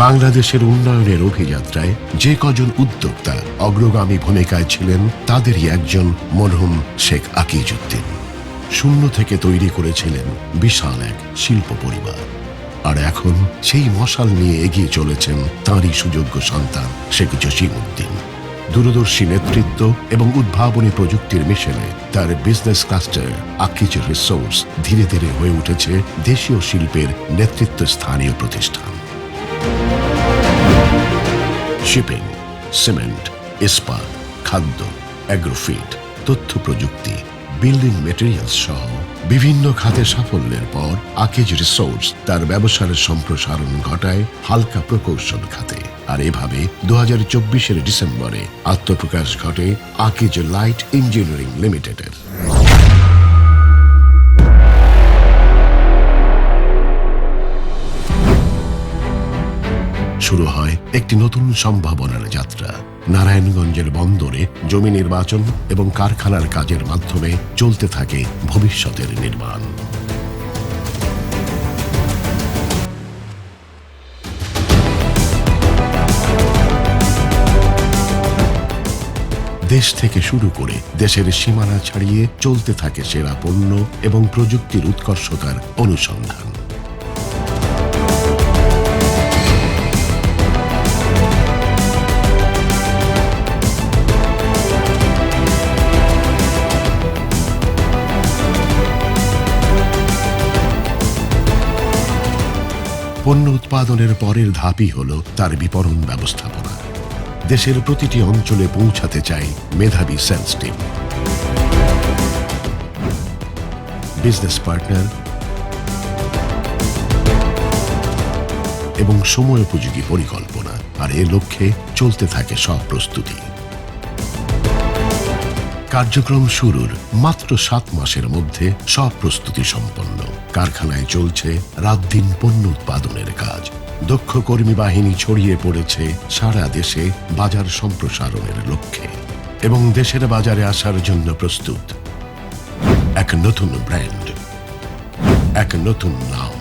বাংলাদেশের উন্নয়নের অভিযাত্রায় যে কজন উদ্যোক্তা অগ্রগামী ভূমিকায় ছিলেন তাদেরই একজন মরহুম শেখ আকিজউদ্দিন। শূন্য থেকে তৈরি করেছিলেন বিশাল এক শিল্প পরিবার। আর এখন সেই মশাল নিয়ে এগিয়ে চলেছেন তাঁরই সুযোগ্য সন্তান শেখ জসিমউদ্দিন। দূরদর্শী নেতৃত্ব এবং উদ্ভাবনী প্রযুক্তির মিশেলে তার বিজনেস ক্লাস্টার আকিজ রিসোর্স ধীরে ধীরে হয়ে উঠেছে দেশীয় শিল্পের নেতৃত্বস্থানীয় প্রতিষ্ঠান। শিপিং, সিমেন্ট, ইস্পাত, খাদ্য, অ্যাগ্রোফিট, তথ্য প্রযুক্তি, বিল্ডিং মেটেরিয়ালস সহ বিভিন্ন খাতে সাফল্যের পর আকিজ রিসোর্স তার ব্যবসার সম্প্রসারণ ঘটায় হালকা প্রকৌশল খাতে। আর এভাবে 2024 ডিসেম্বরে আত্মপ্রকাশ ঘটে আকিজ লাইট ইঞ্জিনিয়ারিং লিমিটেডের। শুরু হয় একটি নতুন সম্ভাবনার যাত্রা। নারায়ণগঞ্জের বন্দরে জমি নির্বাচন এবং কারখানার কাজের মাধ্যমে চলতে থাকে ভবিষ্যতের নির্মাণ। দেশ থেকে শুরু করে দেশের সীমানা ছাড়িয়ে চলতে থাকে সেরা পণ্য এবং প্রযুক্তির উৎকর্ষতার অনুসন্ধান। পণ্য উৎপাদনের পরের ধাপই হল তার বিপণন ব্যবস্থাপনা। দেশের প্রতিটি অঞ্চলে পৌঁছাতে চাই মেধাবী সেলস টিম, বিজনেস পার্টনার এবং সময়োপযোগী পরিকল্পনা। আর এ লক্ষ্যে চলতে থাকে সব প্রস্তুতি। কার্যক্রম শুরুর মাত্র 7 মাসের মধ্যে সব প্রস্তুতি সম্পন্ন। কারখানায় চলছে রাত দিন পণ্য উৎপাদনের কাজ। দক্ষ কর্মী বাহিনী ছড়িয়ে পড়েছে সারা দেশে বাজার সম্প্রসারণের লক্ষ্যে এবং দেশের বাজারে আসার জন্য প্রস্তুত। এক নতুন ব্র্যান্ড, এক নতুন নাম।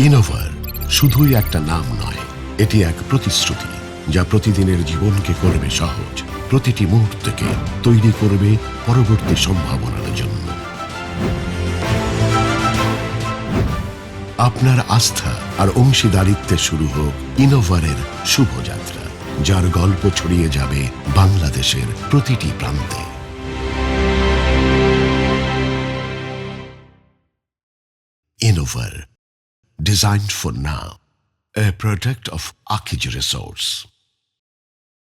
ইনোভার শুধুই একটা নাম নয়, এটি এক প্রতিশ্রুতি যা প্রতিদিনের জীবনকে করবে সহজ, প্রতিটি মুহূর্তকে তৈরি করবে পরবর্তী সম্ভাবনার জন্য। আপনার আস্থা আর অংশীদারিত্বে শুরু হোক ইনোভারের শুভযাত্রা, যার গল্প ছড়িয়ে যাবে বাংলাদেশের প্রতিটি প্রান্তে। Innovar, designed for now, a product of Akij Resource.